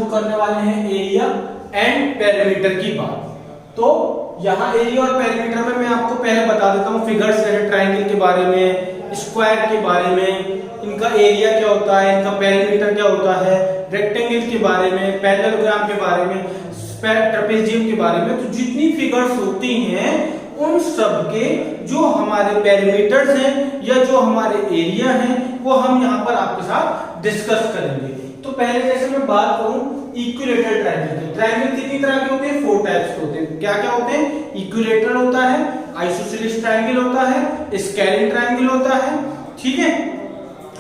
शुरू करने वाले हैं एरिया एंड पेरीमीटर की बात। तो यहाँ एरिया और पेरीमीटर में मैं आपको पहले बता देता हूँ फिगर्स, जैसे ट्राइंगल के बारे में, स्क्वायर के बारे में, इनका एरिया क्या होता है, इनका पेरीमीटर क्या होता है, रेक्टेंगल के बारे में, पैरेललोग्राम के बारे में, ट्रेपेजियम के बारे में। तो जितनी फिगर्स होती हैं उन सब के जो हमारे पेरीमीटर्स हैं या जो हमारे एरिया हैं वो हम यहाँ पर आपके साथ डिस्कस करेंगे। तो पहले जैसे मैं बात करूं इक्विलेटरल ट्रायंगल की। ट्रायंगल कितनी तरह के होते हैं? 4 टाइप्स के होते हैं। क्या क्या होते हैं? इक्विलेटरल होता है, आइसोसेलेस ट्रायंगल होता है, स्केलिन ट्रायंगल होता है, ठीक है,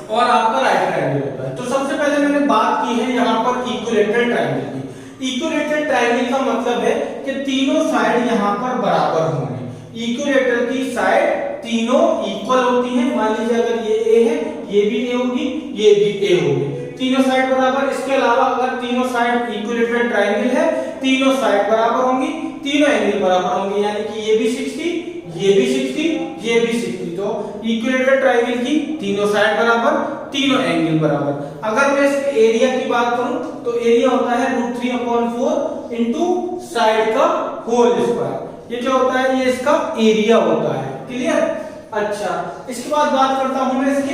और आपका राइट ट्रायंगल होता है। तो सबसे पहले मैंने बात की है यहाँ पर इक्विलेटरल ट्रायंगल की। इक्विलेटरल ट्रायंगल का मतलब है कि तीनों साइड यहाँ पर बराबर होंगे। इक्विलेटरल की साइड तीनों इक्वल होती हैं। मान लीजिए अगर ये ए है, ये भी ए होगी, ये भी ए होगी, तीनों साइड बराबर। इसके अलावा अगर तीनों साइड इक्विलेटरल ट्रायंगल है, तीनों साइड बराबर होंगी, तीनों एंगल बराबर होंगे, यानी कि ये भी 60, ये भी 60, ये भी 60। तो इक्विलेटरल ट्रायंगल की तीनों साइड बराबर, तीनों एंगल बराबर। अगर मैं इसके एरिया की बात करूं तो एरिया होता है √3/4 इनटू साइड का होल स्क्वायर। ये क्या होता है? ये इसका एरिया होता है। क्लियर? अच्छा, इसके बाद बात करता हूं मैं इसके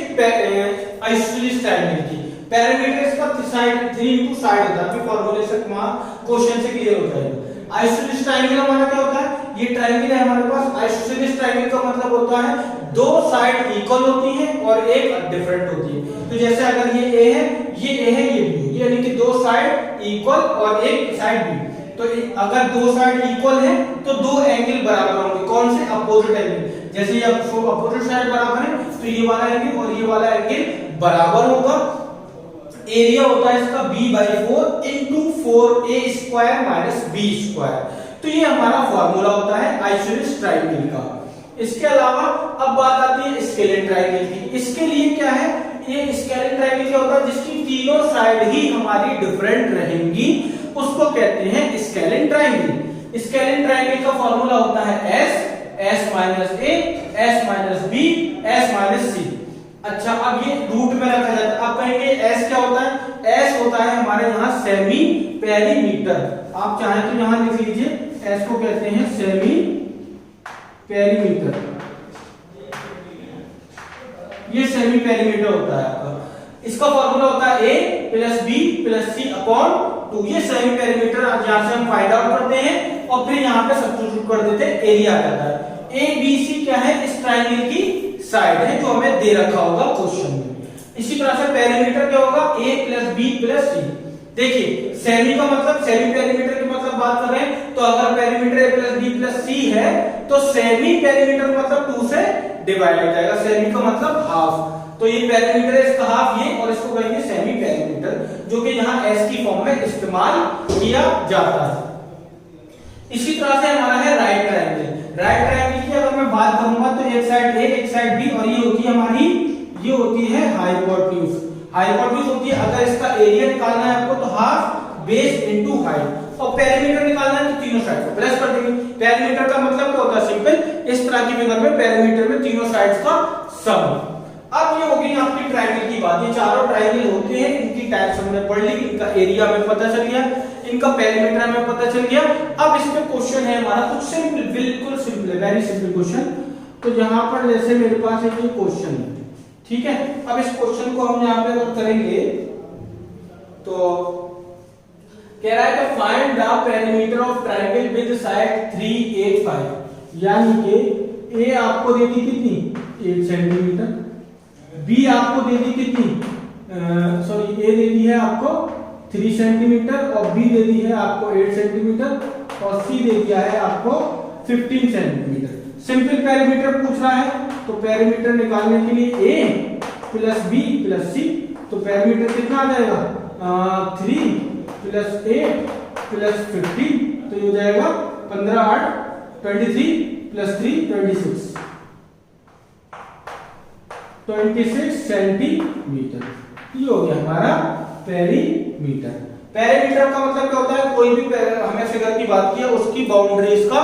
आइसोसेलेस ट्रायंगल की। पेरीमीटर इसका साइड 3 इनटू साइड होता है। फॉर्मूले से क्वेश्चन से क्लियर हो जाएगा। आइसोसेलेस ट्रायंगल हमारा क्या होता है? ये ट्रायंगल है हमारे पास। आइसोसेलेस ट्रायंगल का मतलब होता है दो साइड इक्वल होती हैं और एक डिफरेंट होती है। तो जैसे अगर ये ए है, ये ए है, ये बी है, यानी कि दो साइड इक्वल और एक साइड बी। तो अगर दो साइड इक्वल है तो दो एंगल बराबर होंगे। कौन से? Opposite angle. जैसे ये अपोजिट साइड बराबर है तो ये वाला एंगल और ये वाला एंगल बराबर होगा। एरिया होता है इसका b/4 इनटू 4a² - b²। तो ये हमारा फॉर्मूला होता है आइसोसेलेस ट्रायंगल का। इसके अलावा अब बात आती है स्केलिन ट्रायंगल की। इसके लिए क्या है? ये स्केलिन ट्रायंगल क्या होता है? जिसकी तीनों साइड ही हमारी डिफरेंट रहेंगी, उसको कहते हैं स्केलिन ट्रायंगल। स्केलिन ट्रायंगल का फॉर्मूला होता है s - a, s - b, s - c। अच्छा, अब ये रूट में रखा जाता है। अब कहेंगे s क्या होता है? s होता है हमारे यहाँ सेमी पेरीमीटर। आप चाहें तो यहाँ लिख लीजिए, s को कहते हैं सेमी पेरीमीटर। ये सेमी पेरीमीटर होता है आपका। इसका फॉर्मूला होता है a + b + c/2। ये सेमी पेरीमीटर यहां से हम फाइंड आउट करते हैं और फिर यहाँ पे सब्स्टिट्यूट कर देते हैं, एरिया आता है। a b c क्या है? इस ट्रायंगल की साइड है जो हमें दे रखा होगा क्वेश्चन में। इसी तरह से पेरीमीटर क्या होगा? a + b + c। देखिए, सेमी का मतलब, सेमी पेरीमीटर की मतलब बात कर रहे हैं, तो अगर पेरीमीटर a + b + c है तो सेमी पेरीमीटर मतलब 2 से डिवाइड हो जाएगा। सेमी का मतलब हाफ। तो ये पेरीमीटर है, इसका हाफ ये, और इसको कहेंगे सेमी पेरीमीटर, जो कि यहाँ s की फॉर्म में इस्तेमाल किया जाता है। इसी तरह से हमारा है राइट ट्रायंगल। राइट ट्रायंगल की अगर मैं बात करूंगा तो एक साइड a, एक साइड b, और ये होती है हमारी, ये होती है हाइपोटेन्यूज। हाइपोटेन्यूज होती है, अगर इसका एरिया निकालना है आपको तो हाफ बेस इनटू हाइट, और पेरीमीटर निकालना है तो तीनों साइड को प्लस कर देंगे। पेरीमीटर का मतलब क्या होता है? सिंपल, इस तरह की फिगर में पेरीमीटर में तीनों साइड्स का सम। अब ये हो गई आपकी ट्रायंगल की बात। ये चारों ट्रायंगल होते हैं, इनकी टाइप्स हमने पढ़ ली, इनका एरिया हमें पता चल गया, इनका पेरीमीटर हमें पता चल गया। अब इसमें क्वेश्चन है हमारा कुछ सिंपल, बिल्कुल सिंपल है, वेरी सिंपल क्वेश्चन। तो यहाँ पर जैसे मेरे पास एक क्वेश्चन है, ठीक है। अब इस क्वेश्चन को हम यहाँ पे अगर करेंगे तो कह रहा है कि find the perimeter of triangle with side 3, 8, 5। यानी कि ए आपको दे दी कितनी? 8 सेंटीमीटर। बी आपको दे दी कितनी? सॉरी, ए दे दी है आपको 3 सेंटीमीटर, और बी दे दी है आपको 8 सेंटीमीटर, और सी दे दिया है आपको 15 सेंटीमीटर। सिंपल पेरीमीटर पूछ रहा है, तो पेरीमीटर निकालने के लिए a + b + c, तो पेरीमीटर कितना आ जाएगा? 3 + 8 + 15, तो ये हो जाएगा 15, 8, 23 + 3, 26 सेंटीमीटर। ये हो गया हमारा पेरीमीटर। पेरीमीटर का मतलब क्या होता है? कोई भी हमें फिगर की बात की है, उसकी बाउंड्रीज का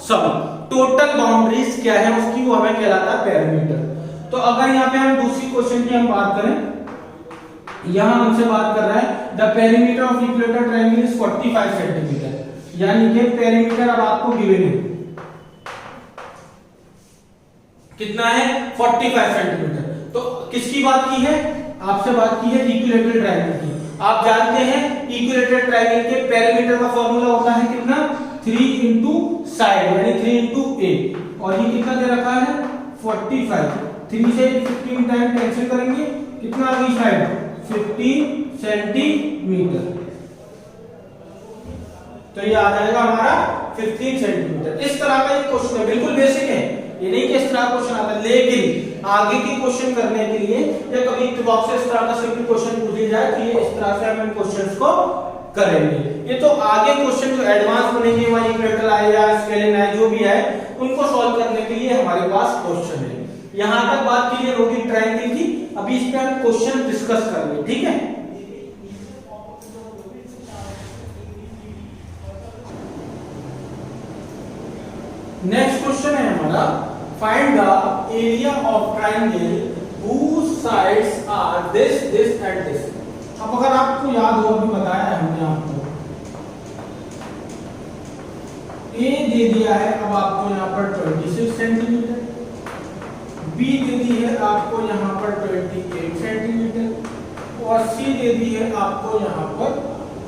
सम, टोटल बाउंड्रीज क्या है उसकी, वो हमें कहलाता है पेरीमीटर। तो अगर यहाँ पे हम दूसरी क्वेश्चन की हम बात करें यहां हमसे बात कर रहा है the perimeter of equator triangle is 45 centimetre, यानी कि पेरीमीटर अब आपको गिवन है कितना है 45 सेंटीमीटर। तो किसकी बात की है, आपसे बात की है इक्विलैटरल ट्रायंगल की। आप जानते हैं इक्विलैटरल ट्रायंगल के पेरीमीटर का फार्मूला होता है कितना 3 इंटू साइड यानी 3 इंटू ए, और ये कितना दे रखा है 45। 3 से 15 टाइम कैंसिल करेंगे, कितना आ गई साइड 15 सेंटीमीटर, तो ये आ जाएगा हमारा 15 सेंटीमीटर। इस तरह का ये क्वेश्चन है, बिल्कुल बेसिक है, ये नहीं कि इस तरह क्वेश्चन आता है, लेकिन आगे के क्वेश्चन करने के लिए या कभी जवाब से इस तरह का सिंपल क्वेश्चन पूछ लिया जाए तो ये इस तरह से हम इन क्वेश्चंस को करेंगे। ये तो आगे क्वेश्चन जो एडवांस बनेंगे वहां इक्वेटर आए या स्केलिन आए जो भी है उनको सॉल्व करने के लिए हमारे पास क्वेश्चन है। यहां तक बात क्लियर होगी ट्रायंगल की, अभी इस पे हम क्वेश्चन डिस्कस करेंगे, ठीक है। नेक्स्ट क्वेश्चन है हमारा find the area of triangle whose sides are this and this। अब अगर आपको याद हो अभी बताया है हमने आपको ए दे दिया है अब आपको यहाँ पर 26 सेंटीमीटर, बी दे दी है आपको यहाँ पर 28 सेंटीमीटर और सी दे दी है आपको यहाँ पर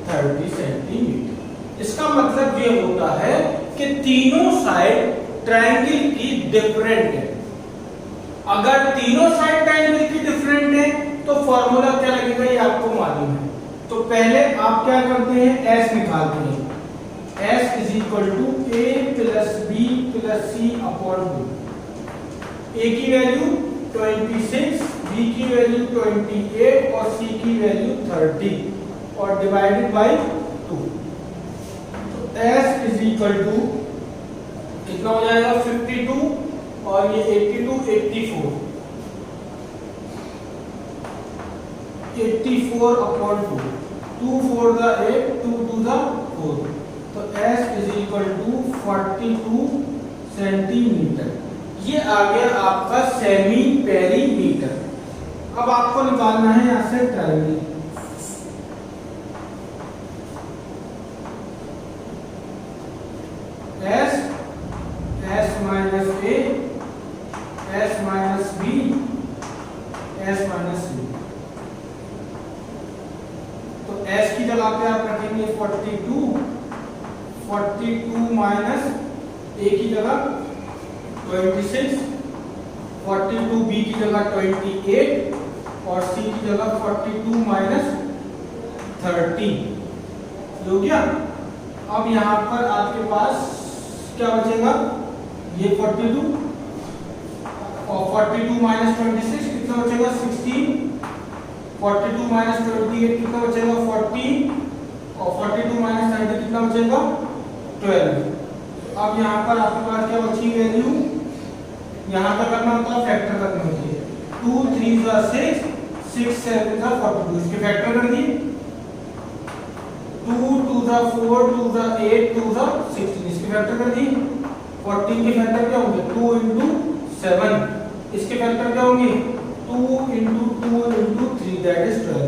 30 सेंटीमीटर। इसका मतलब ये होता है कि तीनों साइड ट्रायंगल की डिफरेंट है। अगर तीनों साइड ट्रायंगल की डिफरेंट है तो फॉर्मूला क्या लगेगा ये आपको मालूम है। तो पहले आप क्या करते हैं एस निकालते हैं, S is equal to A plus B plus C upon 2। A की वैल्यू 26, बी की वैल्यू 28 और सी की वैल्यू 30 और डिवाइडेड बाय 2। तो S इज इक्वल टू कितना हो जाएगा 52 और ये 82 84 अपॉन 2, 2 4 द 8 2 2 द 4, तो S is equal to 42 centimetre. ये आ गया आपका सेमी पेरीमीटर। अब आपको निकालना है यहां से triangle. S minus A, S minus B, S minus C. तो S की जगह पे आप रखेंगे 42 माइनस ए की जगह 26, 42 बी की जगह 28 और सी की जगह 42 माइनस 30 हो गया। अब यहाँ पर आपके पास क्या बचेगा ये 42 और 42 माइनस 26 कितना बचेगा 16, 42 माइनस 28 कितना बचेगा 14 और 42 माइनस 30 कितना बचेगा 12। अब यहाँ पर आपके पास क्या बची वैल्यू, यहाँ का करना होता है फैक्टर करना होती है 2 3 जा 6 6 7 जा 42, इसके फैक्टर कर दिए 2 2 जा 4 2 जा 8 2 जा 16, इसके फैक्टर कर दिए। 14 के फैक्टर क्या होंगे 2 इंटू 7, इसके फैक्टर क्या होंगे 2 इंटू 2 इंटू 3 दैट इज 12।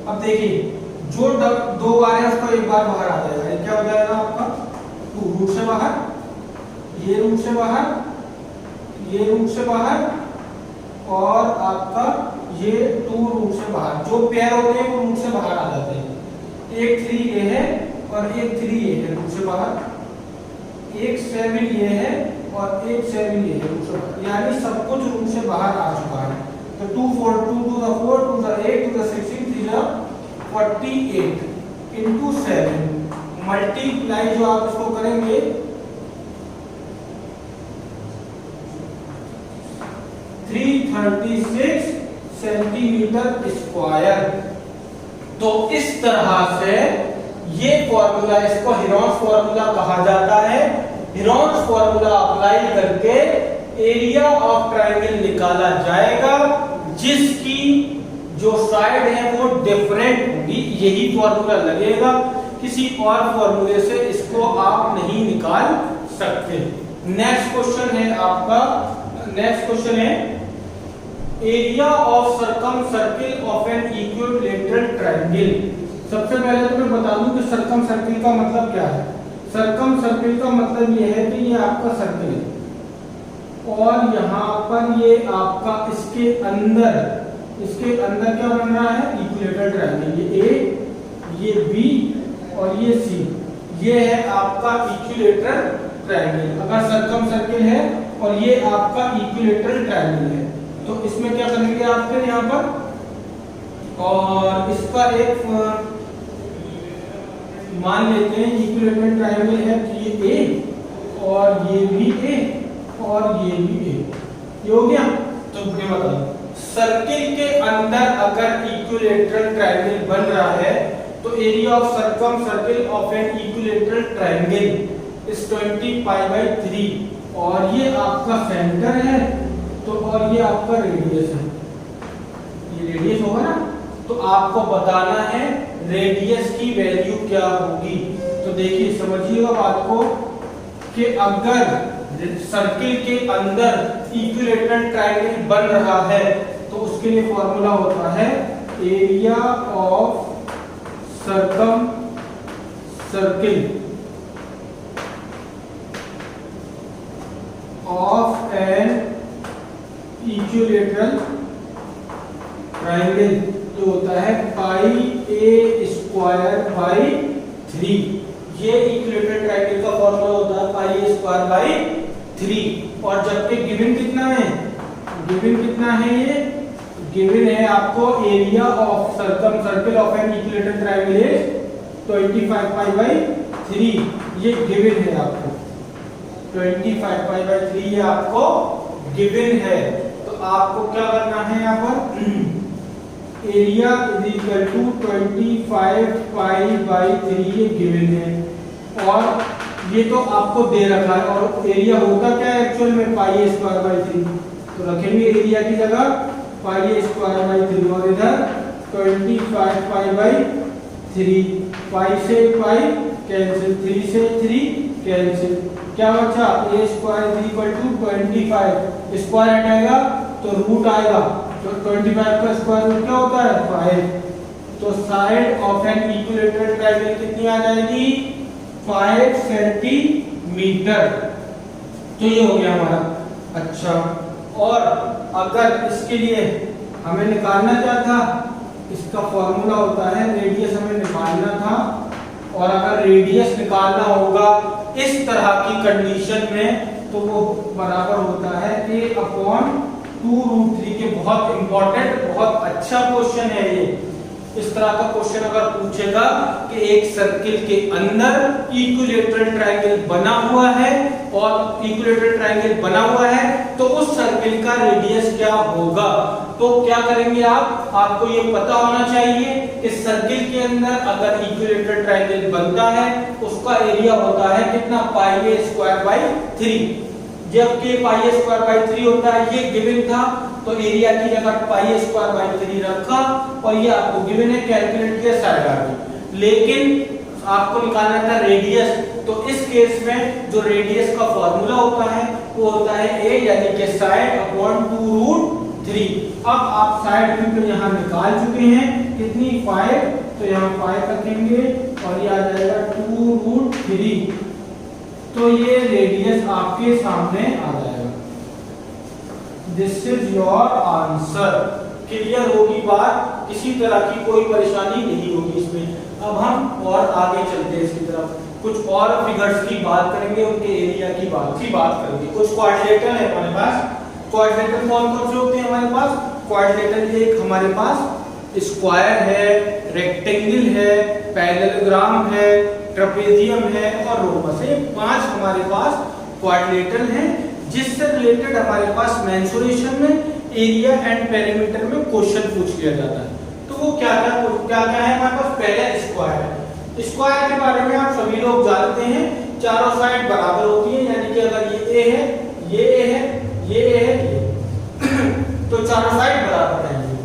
अब देखिए जो दो बार है उसको एक बार बाहर आ जाएगा, ये क्या हो जाएगा आपका 2 रूट से बाहर, ये रूट से बाहर, ये रूट से बाहर और आपका ये 2 रूट से बाहर। जो पेयर होते हैं वो रूट से बाहर आ जाते हैं। एक 3 ये है और एक 3 ये है रूट से बाहर, एक 7 ये है और एक 7 ये है रूट से बाहर, यानी सब कुछ रूट से बाहर आ चुका है। तो 2 4 2 2 the 4 2 the 8 2 the 16 3 the 48 into 7 multiply जो आप इसको करेंगे 336 सेंटीमीटर स्क्वायर। तो इस तरह से ये फॉर्मूला, इसको हेरॉन्स फॉर्मूला कहा जाता है। हेरॉन्स फॉर्मूला अप्लाई करके एरिया ऑफ ट्रायंगल निकाला जाएगा जिसकी जो साइड है वो डिफरेंट होगी, यही फॉर्मूला लगेगा। किसी और फॉर्मूले से इसको आप नहीं निकाल सकते। नेक्स्ट क्वेश्चन है आपका, नेक्स्ट क्वेश्चन है area of circumcircle of an equilateral triangle. सबसे पहले तो मैं बता दूं कि सर्कम सर्किल का मतलब क्या है। सर्कम सर्किल का मतलब ये है कि ये आपका सर्किल है और यहाँ पर ये आपका इसके अंदर क्या बन रहा है, इक्विलैटरल ट्रायंगल। ये ए, ये बी और ये सी, ये है आपका इक्विलैटरल ट्रायंगल। अगर सर्कम सर्किल है और ये आपका इक्विलैटरल ट्रायंगल है तो इसमें क्या करेंगे आप फिर यहाँ पर, और इसका एक मान लेते हैं इक्विलैटरल ट्रायंगल है तो ये ए और ये भी ए और ये भी ए, ये हो गया। तो ये बताओ सर्किल के अंदर अगर इक्विलैटरल ट्रायंगल बन रहा है तो area of circumcircle of an equilateral triangle is 20π/3 और ये आपका सेंटर है तो और ये आपका रेडियस है, ये रेडियस होगा ना। तो आपको बताना है रेडियस की वैल्यू क्या होगी। तो देखिए समझिएगा बात को कि अगर सर्किल के अंदर इक्विलैटरल ट्रायंगल बन रहा है तो उसके लिए फॉर्मूला होता है area of circumcircle of an equilateral triangle, जो होता है πa²/3। ये इक्विलैटरल ट्रायंगल का फॉर्मूला होता है πa²/3। और जबकि गिवन कितना है, ये गिवन है आपको area of circumcircle of an equilateral triangle is 25π/3। ये गिवन है आपको 25π/3, ये आपको गिवन है। तो आपको क्या करना है यहाँ पर, एरिया इज इक्वल टू 25π/3 ये गिवन है और ये तो आपको दे रखा है। और एरिया होता क्या है एक्चुअल में, πa²/3। तो रखेंगे एरिया की जगह πa²/3 और इधर 25π/3। पाई से पाई कैंसिल, 3 से 3 कैंसिल, क्या बचा a² = 25। स्क्वायर हटाएगा तो रूट आएगा, तो 25 का स्क्वायर रूट क्या होता है 5। तो side of an equilateral triangle कितनी आ जाएगी 5 सेंटीमीटर। तो ये हो गया हमारा। अच्छा, और अगर इसके लिए हमें निकालना क्या था, इसका फॉर्मूला होता है रेडियस हमें निकालना था। और अगर रेडियस निकालना होगा इस तरह की कंडीशन में तो वो बराबर होता है a/2√3 के। बहुत इंपॉर्टेंट, बहुत अच्छा क्वेश्चन है ये। इस तरह का क्वेश्चन अगर पूछेगा कि एक सर्किल के अंदर इक्विलैटरल ट्रायंगल बना हुआ है और इक्विलैटरल ट्रायंगल बना हुआ है तो उस सर्किल का रेडियस क्या होगा, तो क्या करेंगे आपको ये पता होना चाहिए कि सर्किल के अंदर अगर इक्विलैटरल ट्रायंगल बनता है उसका एरिया होता है कितना πa²/3। जबकि πa²/3 होता है, ये गिवन था तो एरिया की जगह πa²/3 रखा और ये आपको गिवन है, कैलकुलेट किया साइड आ गई। लेकिन आपको निकालना था रेडियस, तो इस केस में जो रेडियस का फॉर्मूला होता है वो होता है a यानी कि side/2√3। अब आप साइड क्योंकि यहाँ निकाल चुके हैं कितनी 5, तो यहाँ 5 रखेंगे और ये आ जाएगा 2√3। तो ये रेडियस आपके सामने आ जाएगा। This is your answer. Clear होगी बात, किसी तरह की कोई परेशानी नहीं होगी इसमें। अब हम और आगे चलते हैं इसकी तरफ, कुछ और फिगर्स की बात करेंगे, उनके एरिया की बात करेंगे। कुछ क्वाड्रिलेटरल है हमारे पास। क्वाड्रिलेटरल कौन कौन से होते हैं हमारे पास, क्वाड्रिलेटरल एक हमारे पास स्क्वायर है, रेक्टेंगल है, पैरेललोग्राम है, ट्रेपेजियम है और रोमस है। 5 हमारे पास क्वाड्रिलेटरल हैं जिससे रिलेटेड हमारे पास मेंसुरेशन में एरिया एंड पेरीमीटर में क्वेश्चन पूछ लिया जाता है। तो वो क्या है हमारे पास, पहले स्क्वायर। स्क्वायर के बारे में आप सभी लोग जानते हैं, चारों साइड बराबर होती है, यानी कि अगर ये ए है, ये ए है, ये ए है, तो चारों साइड बराबर रहेंगे।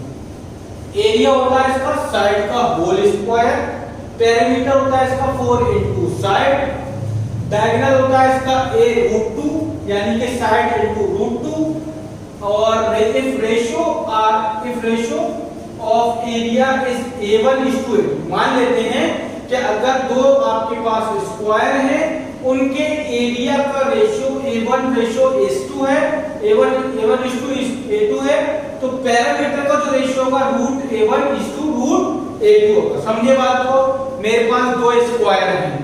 एरिया होता है इसका साइड का होल स्क्वायर, पेरीमीटर होता है इसका 4 × साइड, डायगोनल होता है इसका a√2 यानी कि साइड × √2, और if ratio of area is A1:8, मान लेते हैं कि अगर दो आपके पास स्क्वायर है, उनके एरिया का रेशियो A1:A2 है, A1:A2 है, तो पैरामीटर का जो रेशियो होगा √A1:√A2 होगा। समझे बात को? मेरे पास दो स्क्वायर हैं,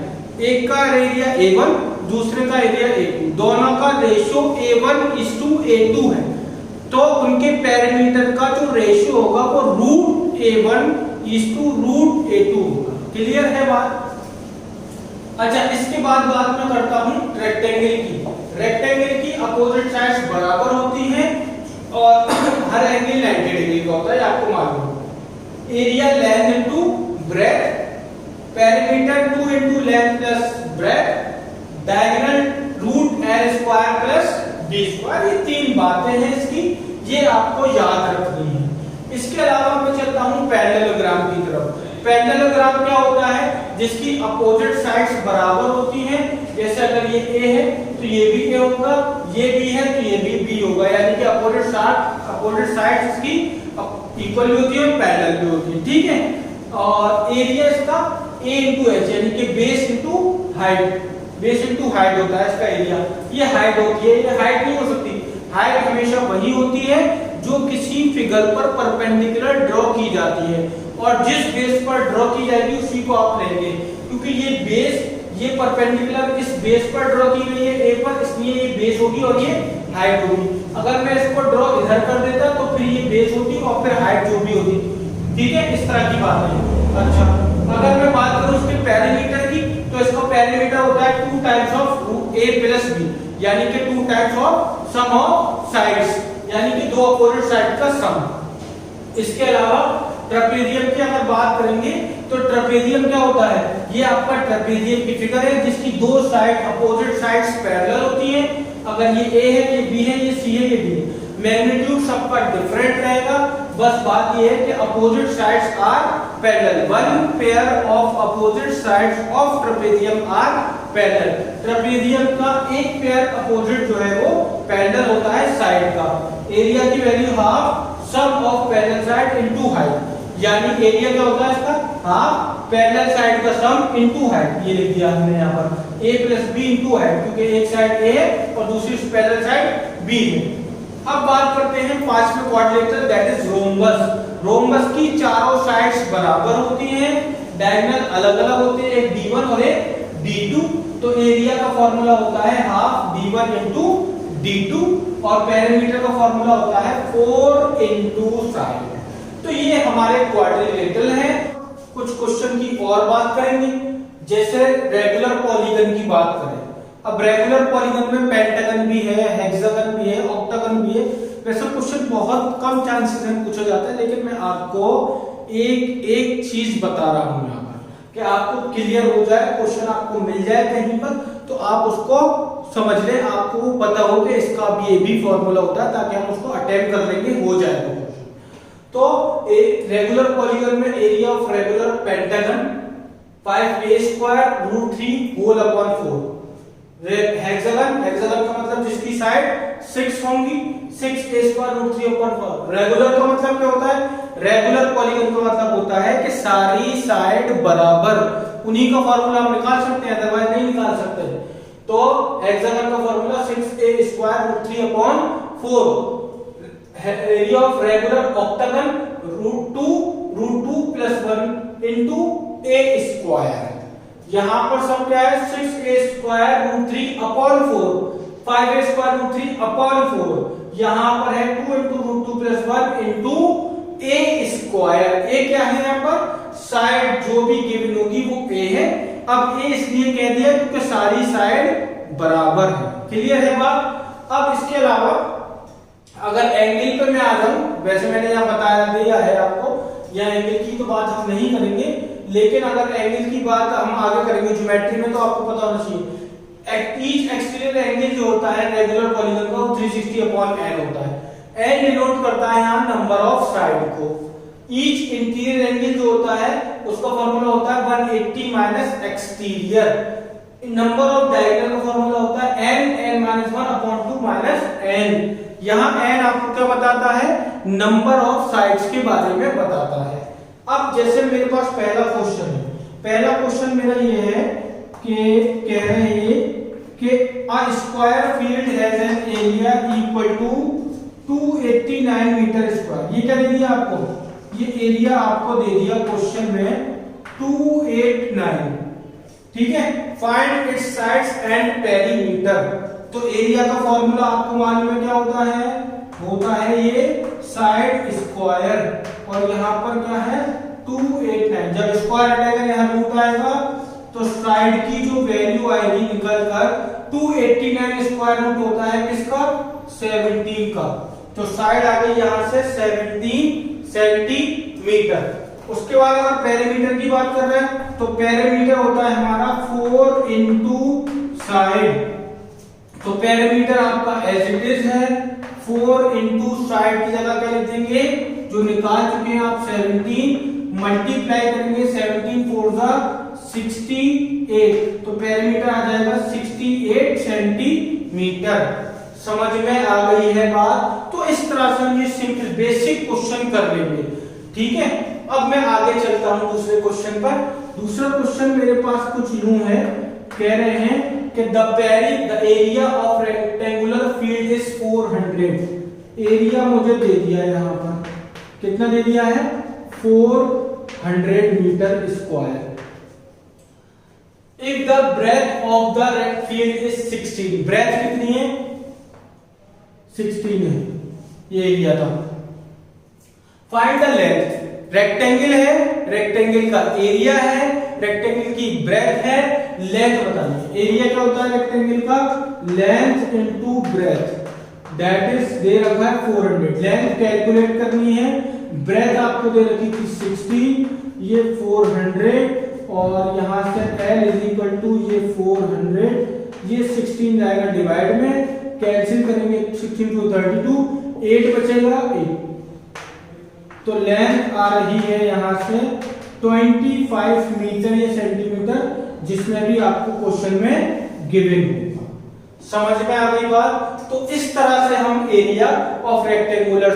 एक का एरिया A1, दूसरे का एरिया A2, दोनों का रेशियो A1:A2 है, तो उनके पैरामीटर का जो रेशियो होगा वो √A1:√A2 होगा। क्लियर है बात? अच्छा, इसके बाद बात मैं करता हूं रेक्टेंगल की। रेक्टेंगल की अपोजिट साइड्स बराबर होती हैं और हर एंगल 90 डिग्री का होता है, आपको मालूम है। Area length into breath, perimeter 2 into length plus breadth, diagonal √L² plus B²। ये तीन बातें हैं इसकी, ये आपको याद रखनी है। इसके अलावा मैं चलता हूं पैरेललोग्राम की तरफ। पैरेललोग्राम क्या होता है? जिसकी अपोजिट साइड्स बराबर होती हैं। जैसे अगर ये A है तो ये भी A होगा, ये B है तो ये भी B होगा, यानी कि अपोजिट साइड्स की इक्वल भी होती है और पैरेलल भी होती है। ठीक है? और एरिया इसका A into H, यानी कि बेस इनटू हाइट होता है इसका एरिया। ये हाइट होती है, ये हाइट नहीं हो सकती। हाइट हमेशा वही होती है जो किसी फिगर पर परपेंडिकुलर ड्रॉ की जाती है, और जिस बेस पर ड्रॉ की जाएगी उसी को आप लेंगे, क्योंकि ये बेस, ये परपेंडिकुलर इस बेस पर ड्रॉ की गई है A पर, इसलिए ये बेस होगी और ये हाइट होगी। अगर मैं इसको ड्रॉ इधर कर देता तो फिर ये बेस होती और फिर हाइट जो भी होती। ठीक है? इस तरह की बात है। अच्छा, अगर मैं बात करूं इसके पैरामीटर की, तो इसका पैरामीटर होता है 2 times of A plus B, यानी कि 2 times of sum of sides, यानी कि दो अपोजिट साइड का सम। इसके अलावा ट्रेपेजियम की अगर बात करेंगे तो ट्रेपेजियम क्या होता है? ये आपका ट्रेपेजियम की फिगर है जिसकी दो साइड अपोजिट साइड्स पैरेलल होती हैं। अगर ये A है, ये B है, ये C है, ये D है, मैग्नीट्यूड सबका डिफरेंट रहेगा, बस बात ये है कि opposite sides are parallel. One pair of opposite sides of trapezium are parallel. Trapezium का एक पेयर अपोजिट जो है वो पैरेलल होता है साइड का। एरिया की value half sum of parallel side into height, यानी एरिया क्या होता है इसका? हाफ पैरेलल साइड का सम इनटू हाइट। ये लिख दिया हमने यहाँ पर A plus B into height, क्योंकि एक साइड A है और दूसरी पैरेलल साइड B है। अब बात करते हैं पांचवें quadrilateral, that is rhombus. Rhombus की चारों साइड्स बराबर होती हैं, डायगोनल अलग अलग होते हैं, एक D1 और एक D2। तो एरिया का फॉर्मूला होता है हाफ D1 इनटू D2 और पैरामीटर का फॉर्मूला होता है 4 इनटू साइड। तो ये हमारे क्वाड्रिलेटरल हैं। कुछ क्वेश्चन की और बात करेंगे, जैसे रेगुलर पॉलीगन की बात करें। अब रेगुलर पॉलीगन में पेंटागन भी है, हेक्सागन भी है, ऑक्टागन भी है। वैसे क्वेश्चन बहुत कम चांसेस में पूछा जाता है, लेकिन मैं आपको एक चीज बता रहा हूं यहाँ पर कि आपको क्लियर हो जाए, क्वेश्चन आपको मिल जाए कहीं पर तो आप उसको समझ लें, आपको पता हो कि इसका भी ये भी फॉर्मूला होता है, ताकि हम उसको अटेम्प्ट कर लेंगे, हो जाएगा। तो एक रेगुलर पॉलीगन में area of regular pentagon 5a²√3 hexagon का मतलब जिसकी साइड 6 होंगी, 6a²√3/4। रेगुलर का मतलब क्या होता है? रेगुलर पॉलीगन का मतलब होता है कि सारी साइड बराबर। उन्हीं का फॉर्मूला हम निकाल सकते हैं, अदरवाइज नहीं निकाल सकते। तो हेक्सागन का formula 6a²√3/4। Area of regular octagon √2 + 1 into a²। यहां पर सब क्या है? 6a²√3/4, 5a²√3/4। यहां पर है 2 × √2 + 1 इनटू a²। a क्या है यहां पर? साइड जो भी गिवन होगी वो a है। अब a इसलिए कह दिया क्योंकि सारी साइड बराबर है। क्लियर है बात? अब इसके अलावा अगर एंगल पे मैं आ जाऊं, वैसे मैंने यहाँ बताया दिया है आपको, या एंगल की तो बात हम नहीं करेंगे, लेकिन अगर एंगल की बात हम आगे करेंगे ज्योमेट्री में, तो आपको पता होना चाहिए ईच एक्सटीरियर एंगल जो होता है रेगुलर पॉलीगन का 360/n होता है। n डिनोट करता है यहाँ नंबर ऑफ साइड को। ईच इंटीरियर एंगल जो होता है उसका फॉर्मूला होता है 180 - एक्सटीरियर। नंबर ऑफ डायगोनल का फॉर्मूला होता है n (n - 1/2 - n). यहाँ n आपको क्या बताता है, नंबर ऑफ साइड्स के बारे में बताता है। अब जैसे मेरे पास पहला क्वेश्चन है, पहला क्वेश्चन मेरा ये है कि कह रहे हैं कि a square field has an area equal to 289 metre square. ये क्या दे दिया आपको, ये एरिया आपको दे दिया क्वेश्चन में 289, ठीक है। Find its sides and perimeter. तो एरिया का फॉर्मूला आपको मालूम है क्या होता है ये साइड स्क्वायर, और यहाँ पर क्या है 289। जब स्क्वायर हटाएगा यहाँ रूट आएगा, तो साइड की जो वैल्यू आएगी निकल कर 289 स्क्वायर रूट होता है किसका, 17 का। तो साइड आ गई यहाँ से 17 सेंटीमीटर। उसके बाद अगर पेरीमीटर की बात कर रहे हैं तो पेरीमीटर होता है हमारा 4 इंटू साइड। तो पेरीमीटर आपका एज इट इज है 4 इंटू साइड की जगह क्या लिख देंगे, जो निकाल चुके हैं आप 17 मल्टीप्लाई करेंगे 17 4 जा 68, तो पेरीमीटर आ जाएगा 68 सेंटीमीटर। समझ में आ गई है बात। तो इस तरह से हम ये सिंपल बेसिक क्वेश्चन कर लेंगे, ठीक है। अब मैं आगे चलता हूं दूसरे क्वेश्चन पर। दूसरा क्वेश्चन मेरे पास कुछ यूं है, कह रहे हैं कि the area of rectangular field is 400। Area मुझे दे दिया है, यहाँ पर कितना दे दिया है 400 metre square. If the breadth of the field is 16, breadth कितनी है 16 है, ये एरिया था। फाइंड द लेंथ, रेक्टेंगल है, रेक्टेंगल का एरिया है, रेक्टेंगल की ब्रेथ है, लेंथ बतानी है। एरिया क्या होता है रेक्टेंगल का, length into breadth, that is दे रखा है 400। लेंथ कैलकुलेट करनी है, ब्रेथ आपको दे रखी थी 16, ये 400, और यहां से L इज इक्वल टू ये 400, ये 16 जाएगा डिवाइड में, कैंसिल करेंगे 16 टू 32, 8 बचेगा 8। तो लेंथ आ रही है यहां से 25 मीटर या सेंटीमीटर, जिसमें भी आपको क्वेश्चन में गिवन होगा। समझ में आ गई बात। तो इस तरह से हम एरिया ऑफ रेक्टेंगुलर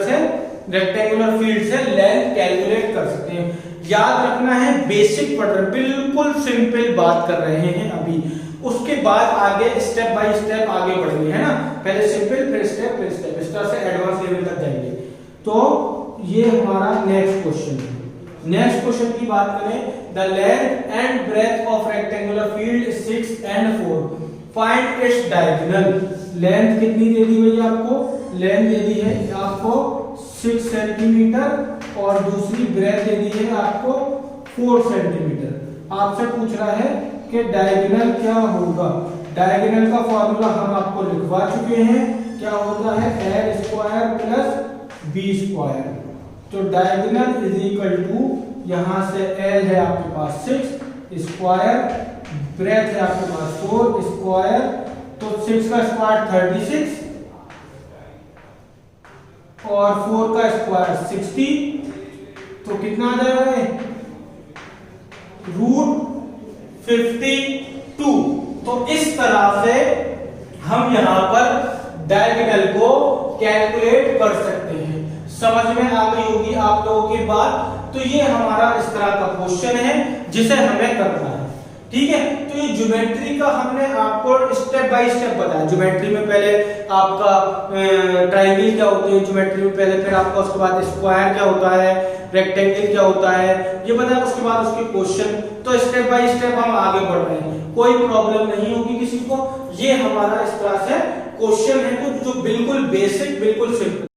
फील्ड से लेंथ कैलकुलेट कर सकते हैं। याद रखना है बेसिक पढ़ रहे, बिल्कुल सिंपल बात कर रहे हैं अभी, उसके बाद आगे स्टेप बाय स्टेप आगे बढ़ेंगे, है ना। पहले सिंपल फिर स्टेप इस तरह से एडवांस लेवल तक जाएंगे। तो ये हमारा नेक्स्ट क्वेश्चन है। नेक्स्ट क्वेश्चन की बात करें, the length and breadth of rectangular field 6 and 4, find its diagonal. Length कितनी दे दी भैया आपको, लेंथ दे दी है आपको 6 सेंटीमीटर और दूसरी ब्रेथ दे दी है आपको 4 सेंटीमीटर। आपसे पूछ रहा है कि डायगोनल क्या होगा। डायगोनल का फॉर्मूला हम आपको लिखवा चुके हैं, क्या होता है L square plus B square. तो डायगोनल इज इक्वल टू, यहां से L है आपके पास 6 स्क्वायर, ब्रेथ है आपके पास 4 स्क्वायर, तो 6 का स्क्वायर 36 और 4 का स्क्वायर 60, तो कितना आ जाएगा √52। तो इस तरह से हम यहां पर डायगोनल को कैलकुलेट कर सकते हैं। समझ में आ गई होगी आप लोगों की बात। तो ये हमारा इस तरह का क्वेश्चन है जिसे हमें करना है, ठीक है। तो ये ज्योमेट्री का हमने आपको स्टेप बाय स्टेप बताया। ज्योमेट्री में पहले आपका ट्रायंगल क्या होते हैं ज्योमेट्री में पहले, फिर आपका उसके बाद स्क्वायर क्या होता है, रेक्टेंगल क्या होता है, ये बताया। उसके बाद उसके क्वेश्चन। तो स्टेप बाय स्टेप हम आगे बढ़ रहे हैं, कोई प्रॉब्लम नहीं होगी किसी को। ये हमारा इस तरह से क्वेश्चन है जो बिल्कुल बेसिक, बिल्कुल सिंपल।